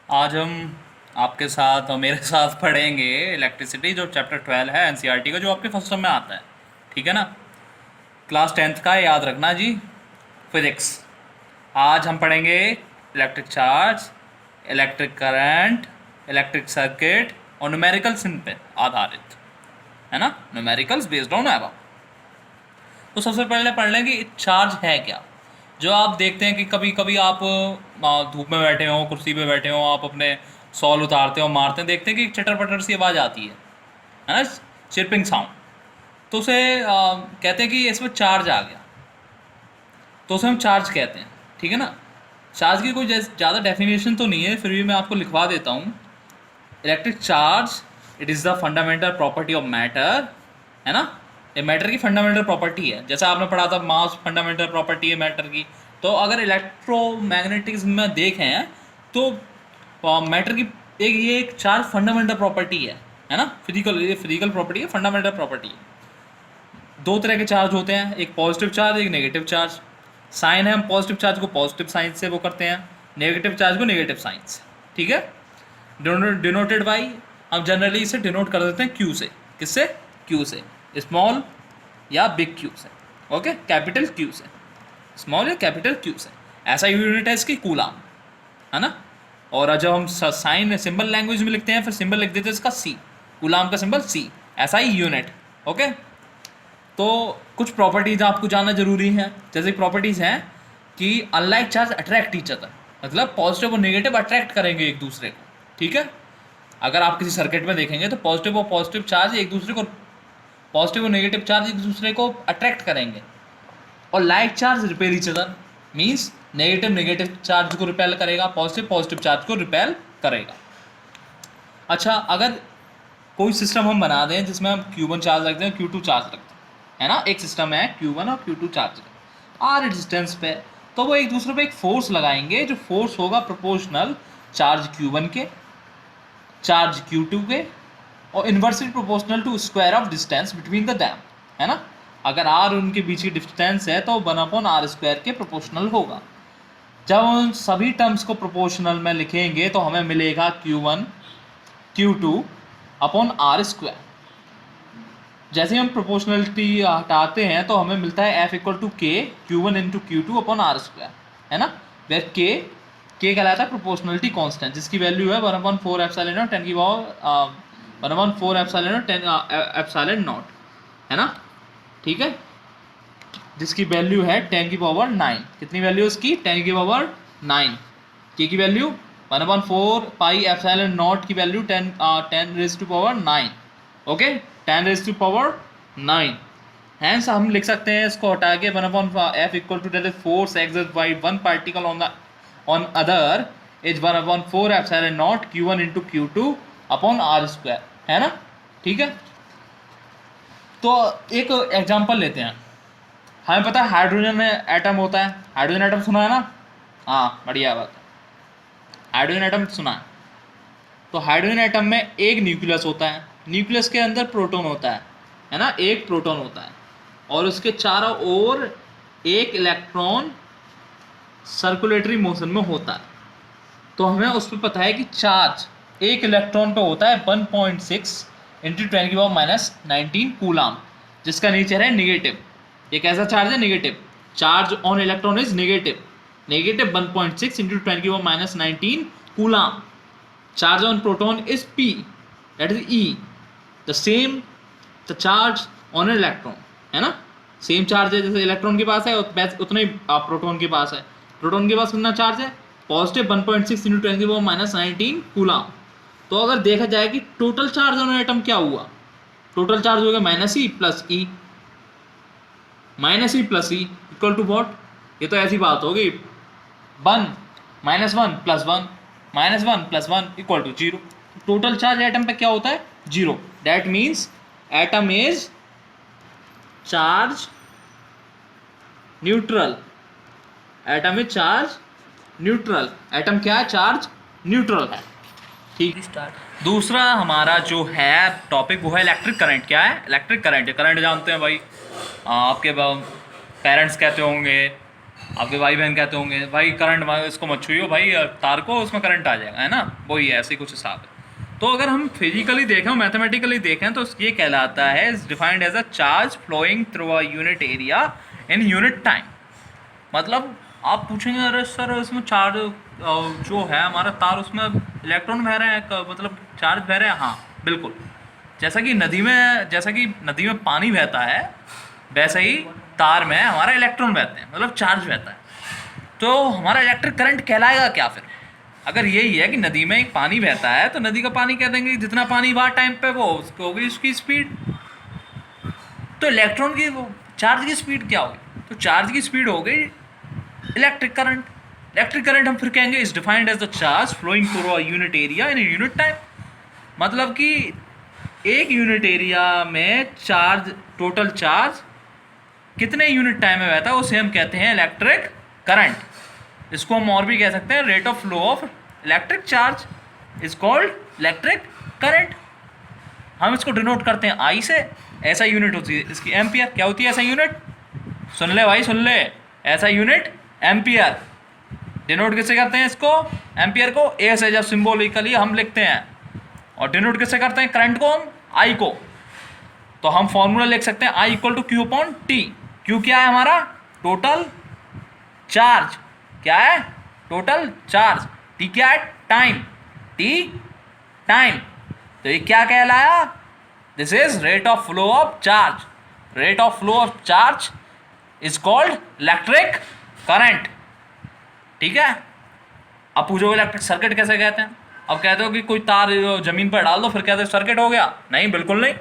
आज हम आपके साथ और मेरे साथ पढ़ेंगे इलेक्ट्रिसिटी, जो चैप्टर 12 है एनसीईआरटी का, जो आपके फर्स्ट सेम में आता है। ठीक है ना? क्लास 10th का है, याद रखना जी। फिजिक्स। आज हम पढ़ेंगे electric charge, electric current, electric circuit और न्यूमेरिकल्स इन पे आधारित है ना, न्यूमेरिकल्स बेस्ड ऑन एबव। तो सबसे पहले पढ़ लें कि चार्ज है क्या। जो आप देखते हैं कि कभी कभी आप धूप में बैठे हो, कुर्सी पे बैठे हो, आप अपने सॉल उतारते हो, मारते हैं, देखते हैं कि चटर पटर सी आवाज़ आती है ना, चिरपिंग साउंड। तो उसे कहते हैं कि इसमें चार्ज आ गया, तो उसे हम चार्ज कहते हैं। ठीक है ना? चार्ज की कोई ज़्यादा डेफिनेशन तो नहीं है, फिर भी मैं आपको लिखवा देता हूँ। Electric charge, it is the fundamental property of matter, है ना। ये मैटर की फंडामेंटल प्रॉपर्टी है, जैसा आपने पढ़ा था मास फंडामेंटल प्रॉपर्टी है मैटर की। तो अगर इलेक्ट्रोमैग्नेटिज्म में देखें तो मैटर की एक चार्ज फंडामेंटल प्रॉपर्टी है ना। फिजिकल प्रॉपर्टी है, फंडामेंटल प्रॉपर्टी है। दो तरह के चार्ज होते हैं, एक पॉजिटिव चार्ज, एक नेगेटिव चार्ज। साइन है, हम पॉजिटिव चार्ज को पॉजिटिव साइन से वो करते हैं, नेगेटिव चार्ज को नेगेटिव साइन से। ठीक है? डिनोटेड बाई, हम जनरली इसे डिनोट कर देते हैं क्यू से। किससे? क्यू से, स्मॉल या बिग क्यू से। ओके, कैपिटल क्यू से, स्मॉल या कैपिटल क्यू से। ऐसा यूनिट है इसकी कूलाम, है ना। और जब हम साइन सिंबल लैंग्वेज में लिखते हैं, फिर सिंबल लिख देते हैं इसका सी, कूलाम का सिंबल सी, ऐसा ही यूनिट। ओके, तो कुछ प्रॉपर्टीज़ आपको जानना जरूरी है। जैसे प्रॉपर्टीज़ हैं कि unlike charge attract each other, मतलब पॉजिटिव और नेगेटिव अट्रैक्ट करेंगे एक दूसरे को। ठीक है? अगर आप किसी सर्किट में देखेंगे तो पॉजिटिव चार्ज एक दूसरे को, पॉजिटिव और नेगेटिव चार्ज एक दूसरे को अट्रैक्ट करेंगे। और like charge repel each other, means negative charge को रिपेल करेगा, पॉजिटिव चार्ज को रिपेल करेगा। अच्छा, अगर कोई सिस्टम हम बना दें जिसमें हम Q1 चार्ज रखते हैं, Q2 चार्ज रखते हैं, है ना, एक सिस्टम है Q1 और Q2 चार्ज आर डिस्टेंस पे, तो वो एक दूसरे पे एक फोर्स लगाएंगे, जो फोर्स होगा प्रोपोर्शनल चार्ज Q1 के, चार्ज Q2 के, और inversely proportional to square of distance between the them, है ना। अगर आर उनके बीच की डिस्टेंस है तो 1/r² के प्रोपोर्शनल होगा। जब उन सभी टर्म्स को प्रोपोर्शनल में लिखेंगे तो हमें मिलेगा Q1 Q2 अपॉन r²। जैसे ही हम प्रोपोर्शनलिटी हटाते हैं तो हमें मिलता है F इक्वल टू के Q1 into Q2 upon r², है ना। वेर के कहलाता है प्रोपोर्शनलिटी कांस्टेंट, जिसकी वैल्यू है 1/4 एप्सिलॉन नॉट 10 की power 1/4 epsilon not 10 epsilon not, है ना। ठीक है, जिसकी वैल्यू है 10 की पावर 9। कितनी वैल्यू है उसकी? 10 की पावर 9। के की वैल्यू 1/4 पाई एप्सिलॉन नॉट की value 10 raise to power 9। Okay, 10 raise to power 9। Hence हम लिख सकते हैं इसको हटा के 1/f equal to that is force exerted by one particle on other is 1/4 epsilon naught Q1 into Q2 upon r², है ना। ठीक है, तो एक एग्जांपल लेते हैं। हमें पता है हाइड्रोजन में एटम होता है, हाइड्रोजन एटम सुना है ना। हाँ, बढ़िया बात है, हाइड्रोजन एटम सुना है। तो हाइड्रोजन एटम में एक न्यूक्लियस होता है, न्यूक्लियस के अंदर प्रोटॉन होता है ना, एक प्रोटॉन होता है, और उसके चारों ओर एक इलेक्ट्रॉन सर्कुलेटरी मोशन में होता है। तो हमें उस पर पता है कि चार्ज एक इलेक्ट्रॉन पे होता है 1.6 इंटू 10 की पावर -19 कूलाम, जिसका नेचर है नेगेटिव। ये कैसा चार्ज है? Negative. Charge on electron is negative, 1.6 into 10 की power -19 coulomb. Charge on proton is P, that is E, the same the charge on an electron, है ना। सेम चार्ज है, जैसे इलेक्ट्रॉन के पास है उतना ही प्रोटॉन के पास है। प्रोटॉन के पास कितना चार्ज है? पॉजिटिव 1.6 इंटू 10 की पावर -19 कूलाम। तो अगर देखा जाए कि टोटल चार्ज ऑन एटम क्या हुआ, टोटल चार्ज हो गया -E plus E, -E plus E equal to what? ये तो ऐसी बात होगी 1 -1 plus 1 -1 plus 1 equal to 0। Total charge atom पे क्या होता है? 0। That means atom is charge neutral. Atom is charge neutral. Atom क्या है? चार्ज न्यूट्रल है। ठीक, स्टार्ट। दूसरा हमारा जो है टॉपिक वो है इलेक्ट्रिक करंट। क्या है? Electric current. करंट जानते हैं भाई, आपके पेरेंट्स कहते होंगे आपके भाई बहन कहते होंगे भाई करंट इसको मत छुइयो भाई, तार को उसमें करंट आ जाएगा, है ना, वही है, ऐसे ही कुछ हिसाब है। तो अगर हम फिजिकली देखें, मैथमेटिकली देखें, तो ये कहलाता है is defined as a charge flowing through a unit area in unit time. मतलब आप पूछेंगे अरे सर इसमें चार्ज जो है हमारा तार, उसमें इलेक्ट्रॉन बह रहे हैं, मतलब चार्ज बह रहे हैं, हाँ बिल्कुल। जैसा कि नदी में पानी बहता है, वैसे ही तार में हमारा इलेक्ट्रॉन बहते हैं, मतलब चार्ज बहता है। तो हमारा इलेक्ट्रिक करंट कहलाएगा क्या फिर? अगर यही है कि नदी में एक पानी बहता है, तो नदी का पानी कह देंगे जितना पानी वहाँ टाइम पे वो उसको होगी उसकी स्पीड। तो इलेक्ट्रॉन की वो चार्ज की स्पीड क्या होगी? तो चार्ज की स्पीड हो गई इलेक्ट्रिक करंट। इलेक्ट्रिक करंट हम फिर कहेंगे is defined as the charge flowing through a unit area in unit time. मतलब कि एक यूनिट एरिया में चार्ज, टोटल चार्ज कितने यूनिट टाइम में बहता है, उसे हम कहते हैं इलेक्ट्रिक करंट। इसको हम और भी कह सकते हैं rate of flow of electric charge is called electric current. हम इसको डिनोट करते हैं आई से। ऐसा यूनिट होती है इसकी एम्पियर। क्या होती है ऐसा यूनिट? सुन ले भाई सुन ले, ऐसा यूनिट एम्पियर। डिनोट किससे करते हैं इसको? एम्पियर को ए से जब सिंबॉलिकली हम लिखते हैं। और डिनोट किससे करते हैं करंट को? हम आई को। तो हम फॉर्मूला लिख सकते हैं I equal to Q upon T. Q क्या है हमारा? Total charge. क्या है? Total charge. टी क्या है? टाइम। T time. तो ये क्या कहलाया? This is rate of flow of charge. Rate of flow of charge is called electric current. ठीक है। अब पूछोगे इलेक्ट्रिक सर्किट कैसे कहते हैं? अब कहते हो कि कोई तार जमीन पर डाल दो फिर कहते हो सर्किट हो गया। नहीं, बिल्कुल नहीं।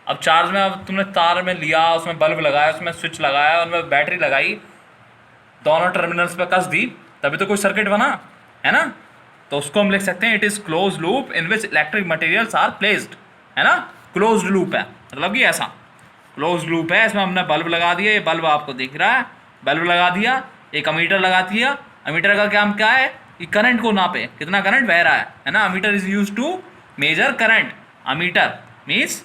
अब चार्ज में, अब तुमने तार में लिया, उसमें बल्ब लगाया, उसमें स्विच लगाया, उसमें बैटरी लगाई, दोनों टर्मिनल्स पे कस दी, तभी तो कोई सर्किट बना, है ना। तो उसको हम लिख सकते हैं it is close loop in which electric materials are placed, है ना। क्लोज लूप है, मतलब कि ऐसा क्लोज लूप है। इसमें हमने बल्ब लगा दिया, ये बल्ब आपको दिख रहा है, बल्ब लगा दिया, एक अमीटर लगा दिया। अमीटर का काम क्या है? कि करंट को नापे, कितना करंट बह रहा है ना। Ammeter is use to measure current. Ammeter means,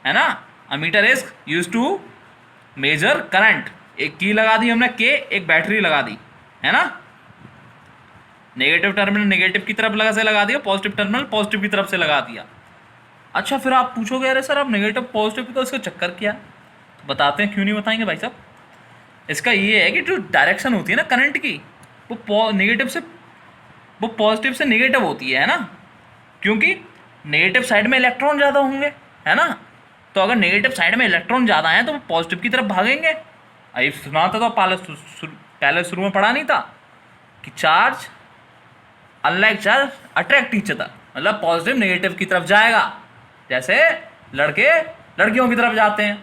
है ना, ammeter is use to measure current. एक की लगा दी हमने के, एक बैटरी लगा दी, है ना। नेगेटिव टर्मिनल नेगेटिव की तरफ लगा से लगा दिया, पॉजिटिव टर्मिनल पॉजिटिव की तरफ से लगा दिया। अच्छा, फिर आप पूछोगे अरे सर आप नेगेटिव पॉजिटिव का इसका चक्कर क्या? तो बताते हैं, क्यों नहीं बताएंगे भाई साहब। इसका ये है कि जो डायरेक्शन होती है ना करंट की, वो नेगेटिव से, वो पॉजिटिव से नेगेटिव होती है ना। क्योंकि नेगेटिव साइड में इलेक्ट्रॉन ज़्यादा होंगे, है ना। तो अगर नेगेटिव साइड में इलेक्ट्रॉन ज़्यादा हैं तो वो पॉजिटिव की तरफ भागेंगे। अभी सुना था तो पहले शुरू में पढ़ा नहीं था कि charge unlike charge attract each other, मतलब पॉजिटिव नेगेटिव की तरफ जाएगा, जैसे लड़के लड़कियों की तरफ जाते हैं,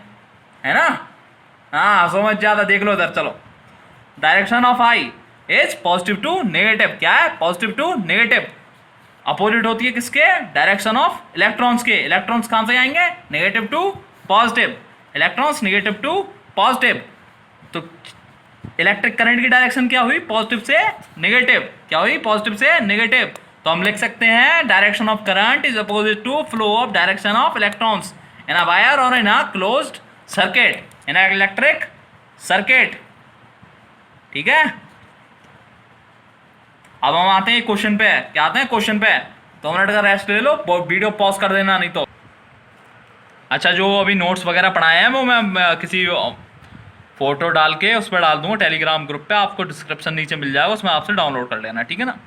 है ना। हाँ समझ ज़्यादा, देख लो इधर, चलो। Direction of I is positive to negative. क्या है? Positive to negative. अपोजिट होती है किसके? डायरेक्शन ऑफ इलेक्ट्रॉन्स के। इलेक्ट्रॉन्स कहाँ से आएंगे? Negative to positive. Electrons negative to positive. तो इलेक्ट्रिक करंट की डायरेक्शन क्या हुई? पॉजिटिव से नेगेटिव। क्या हुई? पॉजिटिव से नेगेटिव। तो हम लिख सकते हैं direction of current is opposite to flow of direction of electrons in a wire और in a closed circuit, in a electric circuit. ठीक है। अब हम आते हैं क्वेश्चन पे। क्या आते हैं क्वेश्चन पे? 2 मिनट का रेस्ट ले लो, वीडियो पॉज कर देना नहीं तो। अच्छा, जो अभी नोट्स वगैरह पढ़ाए हैं वो मैं किसी फोटो डाल के उस पर डाल दूंगा टेलीग्राम ग्रुप पे, आपको डिस्क्रिप्शन नीचे मिल जाएगा, उसमें आपसे डाउनलोड कर लेना, ठीक है ना।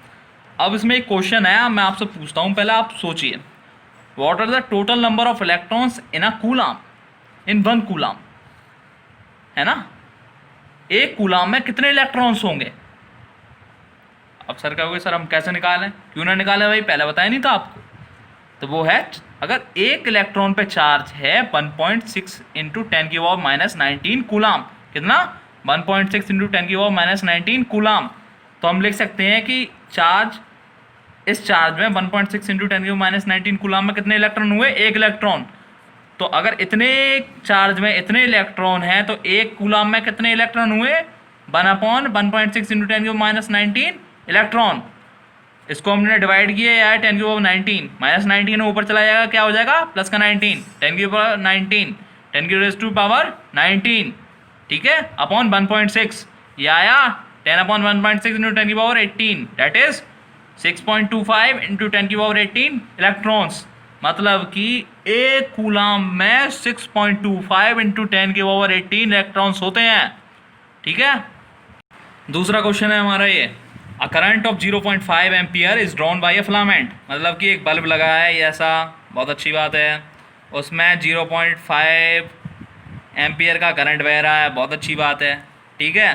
अब इसमें एक क्वेश्चन है, मैं आपसे पूछता हूँ, पहले आप सोचिए। What are the total number of electrons in a coulomb, in 1 coulomb, है ना। एक कूलाम में कितने इलेक्ट्रॉन्स होंगे? अब सर कहोगे सर हम कैसे निकालें? क्यों ना निकालें भाई, पहले बताया नहीं था आपको। तो वो है, अगर एक इलेक्ट्रॉन पे चार्ज है 1.6 इंटू 10⁻⁻19 कूलाम। कितना? 1.6 इंटू 10⁻⁻19 कूलाम। तो हम लिख सकते हैं कि चार्ज, इस चार्ज में 1.6 इंटू 10⁻⁻19 कूलाम में कितने इलेक्ट्रॉन हुए? 1 इलेक्ट्रॉन। तो अगर इतने चार्ज में इतने इलेक्ट्रॉन हैं तो एक कूलाम में कितने इलेक्ट्रॉन हुए? 1/1.6 इंटू 10⁻⁻19 इलेक्ट्रॉन। इसको हमने डिवाइड किया यार 10⁻19, -19 ऊपर चला जाएगा, क्या हो जाएगा? प्लस का 19, 10⁻19, 10⁻⁻19, ठीक है, अपॉन 1.6। ये आया 10/1.6 into 10⁻18 that is 6.25 into 10⁻18 electrons. मतलब कि एक कूलाम में 6.25 इंटू 10⁻18 इलेक्ट्रॉन्स होते हैं। ठीक है। दूसरा क्वेश्चन है हमारा ये, a current of 0.5 ampere is drawn by a filament. मतलब कि एक बल्ब लगा है ये ऐसा, बहुत अच्छी बात है, उसमें 0.5 एम्पियर का करंट बह रहा है, बहुत अच्छी बात है। ठीक है,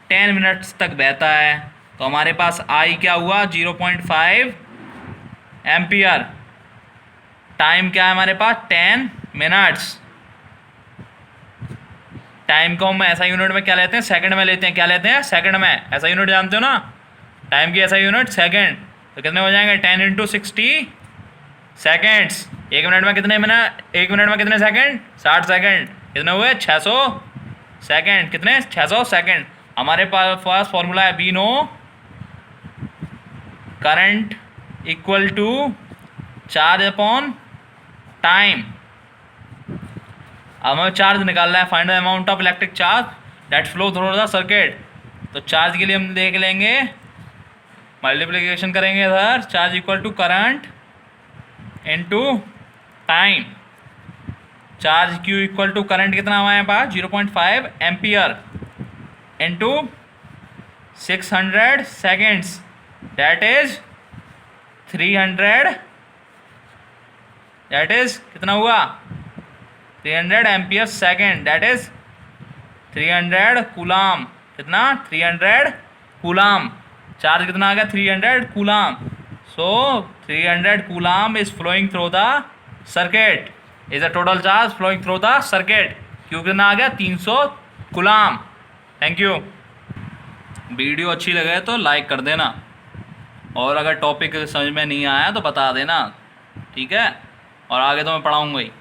10 मिनट्स तक बहता है। तो हमारे पास आई क्या हुआ 0.5 एम्पियर, टाइम क्या है हमारे पास 10 मिनट्स। टाइम को हम ऐसा यूनिट में क्या लेते हैं, सेकंड में लेते हैं। क्या लेते हैं, सेकंड में। ऐसा यूनिट जानते हो ना, टाइम की ऐसा यूनिट सेकंड। तो कितने हो जाएंगे 10 इंटू 60 सेकेंड्स। एक मिनट में कितने मिनट, एक मिनट में कितने सेकंड, 60 सेकंड। कितने हुए 600 सेकंड। कितने 600 सेकंड। हमारे पास फॉर्मूला है we know current equal to charge upon time. अब हमें चार्ज निकालना है, find the amount of electric charge that flow through the circuit. तो चार्ज के लिए हम देख लेंगे, मल्टीप्लिकेशन करेंगे इधर, charge equal to current into time. Charge Q equal to current कितना हमारे पास 0.5 ampere into 600 seconds that is 300, that is कितना हुआ 300 ampere second, that is 300 coulomb. कितना 300 कूलाम। चार्ज कितना आ गया 300 coulomb. So 300 coulomb is flowing through the circuit, is a total charge flowing through the circuit. क्यों कितना आ गया 300 कूलाम। Thank you. वीडियो अच्छी लगे तो लाइक कर देना, और अगर टॉपिक समझ में नहीं आया तो बता देना। ठीक है, और आगे तो मैं पढ़ाऊँगा ही।